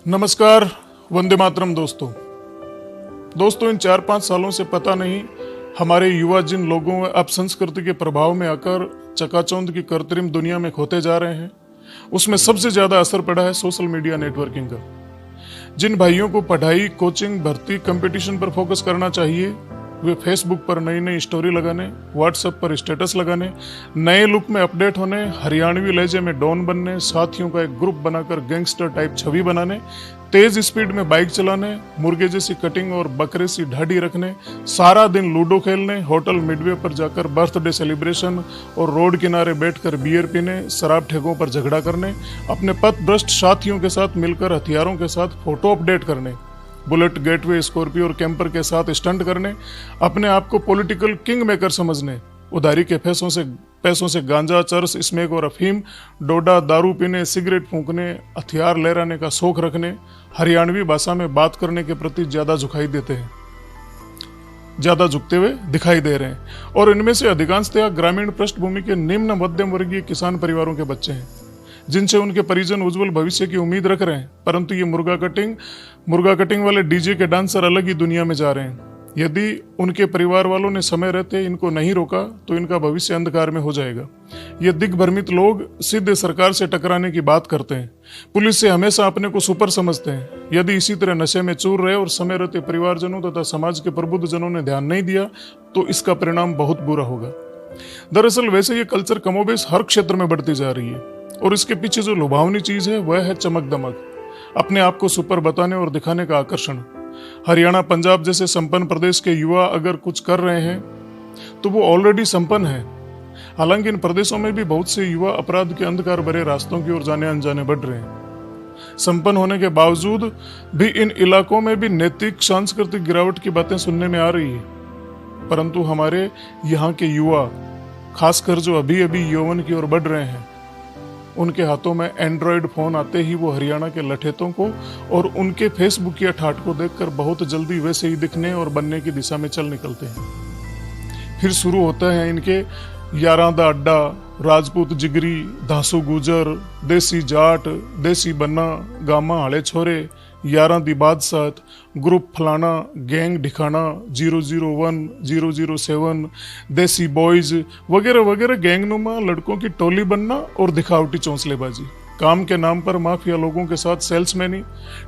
नमस्कार, वंदे मातरम दोस्तों इन 4-5 सालों से पता नहीं हमारे युवा जिन लोगों व अपसंस्कृति के प्रभाव में आकर चकाचौंध की कृत्रिम दुनिया में खोते जा रहे हैं, उसमें सबसे ज्यादा असर पड़ा है सोशल मीडिया नेटवर्किंग का। जिन भाइयों को पढ़ाई, कोचिंग, भर्ती, कंपटीशन पर फोकस करना चाहिए, वे फेसबुक पर नई नई स्टोरी लगाने, व्हाट्सएप पर स्टेटस लगाने, नए लुक में अपडेट होने, हरियाणवी लहजे में डॉन बनने, साथियों का एक ग्रुप बनाकर गैंगस्टर टाइप छवि बनाने, तेज स्पीड में बाइक चलाने, मुर्गे जैसी कटिंग और बकरे सी ढाडी रखने, सारा दिन लूडो खेलने, होटल मिडवे पर जाकर बर्थडे सेलिब्रेशन और रोड किनारे बैठकर बियर पीने, शराब ठेकों पर झगड़ा करने, अपने पथभ्रष्ट साथियों के साथ मिलकर हथियारों के साथ फोटो अपडेट करने, बुलेट, गेटवे, स्कॉर्पियो और कैंपर के साथ स्टंट करने, अपने आप को पॉलिटिकल किंग मेकर समझने, उधारी के पैसों से गांजा, चरस, स्मैक और अफीम, डोडा, दारू पीने, सिगरेट फूंकने, हथियार लहराने का शौक रखने, हरियाणवी भाषा में बात करने के प्रति ज्यादा झुकते हुए दिखाई दे रहे हैं। और इनमें से अधिकांशतः ग्रामीण पृष्ठभूमि के निम्न मध्यम वर्गीय किसान परिवारों के बच्चे हैं, जिनसे उनके परिजन उज्जवल भविष्य की उम्मीद रख रहे हैं। परंतु ये मुर्गा कटिंग वाले डीजे के डांसर अलग ही दुनिया में जा रहे हैं। यदि उनके परिवार वालों ने समय रहते इनको नहीं रोका तो इनका भविष्य अंधकार में हो जाएगा। ये दिग्भ्रमित लोग सीधे सरकार से टकराने की बात करते हैं, पुलिस से हमेशा अपने को सुपर समझते हैं। यदि इसी तरह नशे में चूर रहे और समय रहते परिवारजनों तथा समाज के प्रबुद्ध जनों ने ध्यान नहीं दिया तो इसका परिणाम बहुत बुरा होगा। दरअसल वैसे ये कल्चर कमोबेश हर क्षेत्र में बढ़ती जा रही है और इसके पीछे जो लुभावनी चीज है वह है चमक दमक, अपने आप को सुपर बताने और दिखाने का आकर्षण। हरियाणा, पंजाब जैसे संपन्न प्रदेश के युवा अगर कुछ कर रहे हैं तो वो ऑलरेडी संपन्न है। हालांकि इन प्रदेशों में भी बहुत से युवा अपराध के अंधकार भरे रास्तों की ओर जाने अनजाने बढ़ रहे हैं। संपन्न होने के बावजूद भी इन इलाकों में भी नैतिक सांस्कृतिक गिरावट की बातें सुनने में आ रही है। परंतु हमारे यहाँ के युवा, खासकर जो अभी अभी यौवन की ओर बढ़ रहे हैं, उनके हाथों में एंड्रॉयड फोन आते ही वो हरियाणा के लठेतों को और उनके फेसबुक या ठाट को देखकर बहुत जल्दी वैसे ही दिखने और बनने की दिशा में चल निकलते हैं। फिर शुरू होता है इनके यारां दा अड्डा, राजपूत जिगरी, धांसू गुजर, देसी जाट, देसी बन्ना, गामा हाले छोरे, यारां दी बादशात, ग्रुप फलाना, गैंग ढिकाना, 001, 007, देसी बॉयज वगैरह वगैरह गैंगनुमा लड़कों की टोली बनना और दिखावटी चौंसलेबाजी। काम के नाम पर माफिया लोगों के साथ सेल्समैनी,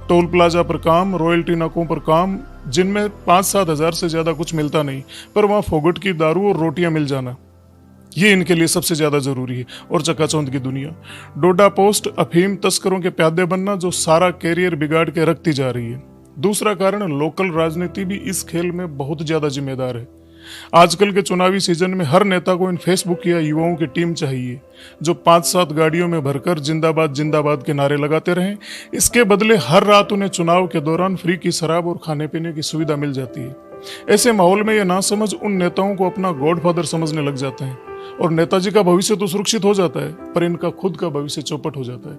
टोल प्लाजा पर काम, रॉयल्टी नाकों पर काम, जिनमें 5-7 हजार से ज्यादा कुछ मिलता नहीं, पर वहां फोगट की दारू और रोटियां मिल जाना, ये इनके लिए सबसे ज्यादा जरूरी है। और चकाचौंध की दुनिया, डोडा पोस्ट, अफीम तस्करों के प्यादे बनना जो सारा कैरियर बिगाड़ के रखती जा रही है। दूसरा कारण, लोकल राजनीति भी इस खेल में बहुत ज्यादा जिम्मेदार है। आजकल के चुनावी सीजन में हर नेता को इन फेसबुक या युवाओं की टीम चाहिए जो 5-7 गाड़ियों में भरकर जिंदाबाद जिंदाबाद के नारे लगाते रहें। इसके बदले हर रात उन्हें चुनाव के दौरान फ्री की शराब और खाने पीने की सुविधा मिल जाती है। ऐसे माहौल में यह नासमझ उन नेताओं को अपना गॉडफादर समझने लग जाते हैं और नेताजी का भविष्य तो सुरक्षित हो जाता है, पर इनका खुद का भविष्य चौपट हो जाता है।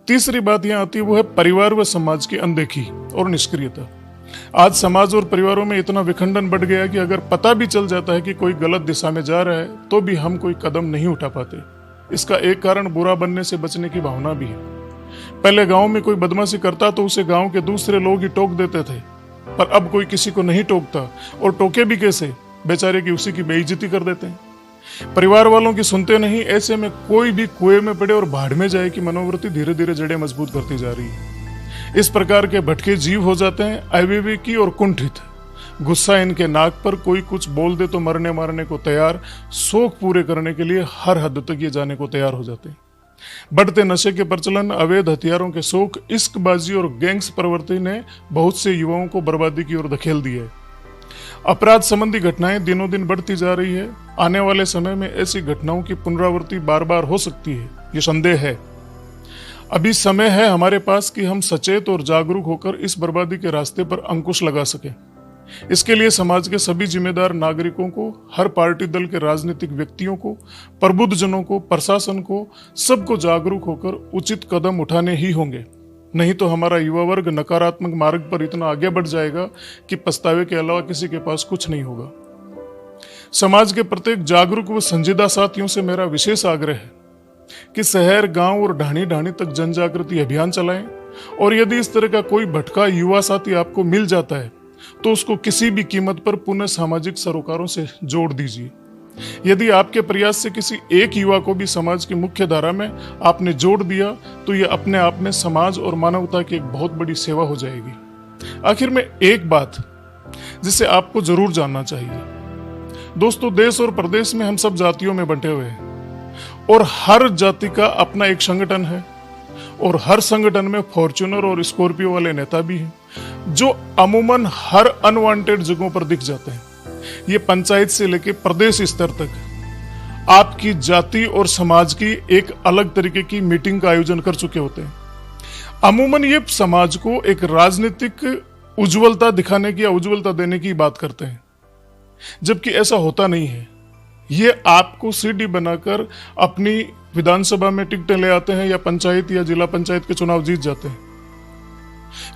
तीसरी बात यहां आती है, वो है परिवार व समाज की अनदेखी और निष्क्रियता। आज समाज और परिवारों में इतना विखंडन बढ़ गया कि अगर पता भी चल जाता है कि कोई गलत दिशा में जा रहा है तो भी हम कोई कदम नहीं उठा पाते। इसका एक कारण बुरा बनने से बचने की भावना भी है। पहले गांव में कोई बदमाशी करता तो उसे गांव के दूसरे लोग ही टोक देते थे, पर अब कोई किसी को नहीं टोकता, और टोके भी कैसे, बेचारे की उसी की बेइज्जती कर देते हैं। परिवार वालों की सुनते नहीं, ऐसे में कोई भी कुएं में पड़े और भाड़ में जाए कि मनोवृत्ति धीरे धीरे जड़ें मजबूत करती जा रही है। इस प्रकार के भटके जीव हो जाते हैं अविवेकी और कुंठित। गुस्सा इनके नाक पर, कोई कुछ बोल दे तो मरने मारने को तैयार, शौक पूरे करने के लिए हर हद तक ये जाने को तैयार हो जाते हैं। बढ़ते नशे के प्रचलन, अवैध हथियारों के शौक, इश्कबाजी और गैंग्स प्रवृत्ति ने बहुत से युवाओं को बर्बादी की ओर धकेल दिया है। अपराध संबंधी घटनाएं दिनों दिन बढ़ती जा रही है। आने वाले समय में ऐसी घटनाओं की पुनरावृत्ति बार बार हो सकती है, ये संदेह है। अभी समय है हमारे पास कि हम सचेत और जागरूक होकर इस बर्बादी के रास्ते पर अंकुश लगा सकें। इसके लिए समाज के सभी जिम्मेदार नागरिकों को, हर पार्टी दल के राजनीतिक व्यक्तियों को, प्रबुद्ध जनों को, प्रशासन को, सबको जागरूक होकर उचित कदम उठाने ही होंगे। नहीं तो हमारा युवा वर्ग नकारात्मक मार्ग पर इतना आगे बढ़ जाएगा कि पछतावे के अलावा किसी के पास कुछ नहीं होगा। समाज के प्रत्येक जागरूक व संजीदा साथियों से मेरा विशेष आग्रह है कि शहर, गांव और ढाणी ढाणी तक जन जागृति अभियान चलाएं और यदि इस तरह का कोई भटका युवा साथी आपको मिल जाता है तो उसको किसी भी कीमत पर पुनः सामाजिक सरोकारों से जोड़ दीजिए। यदि आपके प्रयास से किसी एक युवा को भी समाज की मुख्य धारा में आपने जोड़ दिया तो यह अपने आप में समाज और मानवता की एक बहुत बड़ी सेवा हो जाएगी। आखिर में एक बात जिसे आपको जरूर जानना चाहिए दोस्तों, देश और प्रदेश में हम सब जातियों में बंटे हुए हैं और हर जाति का अपना एक संगठन है और हर संगठन में फॉर्च्यूनर और स्कॉर्पियो वाले नेता भी हैं जो अमूमन हर अनवांटेड जगहों पर दिख जाते हैं। ये पंचायत से लेकर प्रदेश स्तर तक आपकी जाति और समाज की एक अलग तरीके की मीटिंग का आयोजन कर चुके होते हैं। अमूमन ये समाज को एक राजनीतिक उज्जवलता दिखाने की या उज्जवलता देने की बात करते हैं, जबकि ऐसा होता नहीं है। ये आपको सीडी बनाकर अपनी विधानसभा में टिकटें ले आते हैं या पंचायत या जिला पंचायत के चुनाव जीत जाते हैं।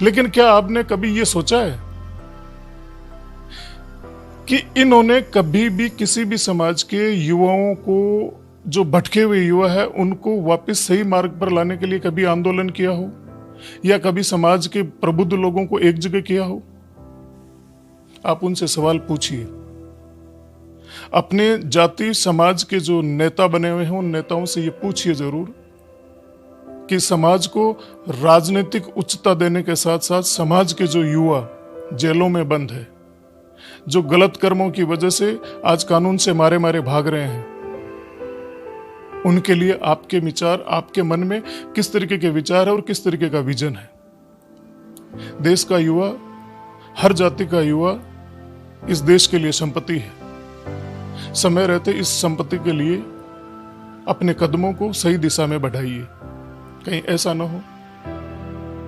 लेकिन क्या आपने कभी ये सोचा है कि इन्होंने कभी भी किसी भी समाज के युवाओं को, जो भटके हुए युवा है, उनको वापस सही मार्ग पर लाने के लिए कभी आंदोलन किया हो या कभी समाज के प्रबुद्ध लोगों को एक जगह किया हो? आप उनसे सवाल पूछिए। अपने जाति समाज के जो नेता बने हुए हैं उन नेताओं से ये पूछिए जरूर कि समाज को राजनीतिक उच्चता देने के साथ साथ समाज के जो युवा जेलों में बंद है, जो गलत कर्मों की वजह से आज कानून से मारे मारे भाग रहे हैं, उनके लिए आपके विचार, आपके मन में किस तरीके के विचार है और किस तरीके का विजन है। देश का युवा, हर जाति का युवा इस देश के लिए संपत्ति है। समय रहते इस संपत्ति के लिए अपने कदमों को सही दिशा में बढ़ाइए। कहीं ऐसा ना हो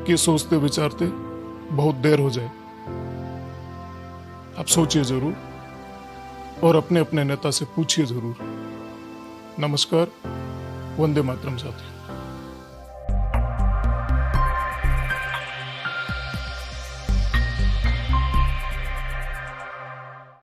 कि सोचते विचारते बहुत देर हो जाए। आप सोचिए जरूर और अपने अपने नेता से पूछिए जरूर। नमस्कार, वंदे मातरम साथियों।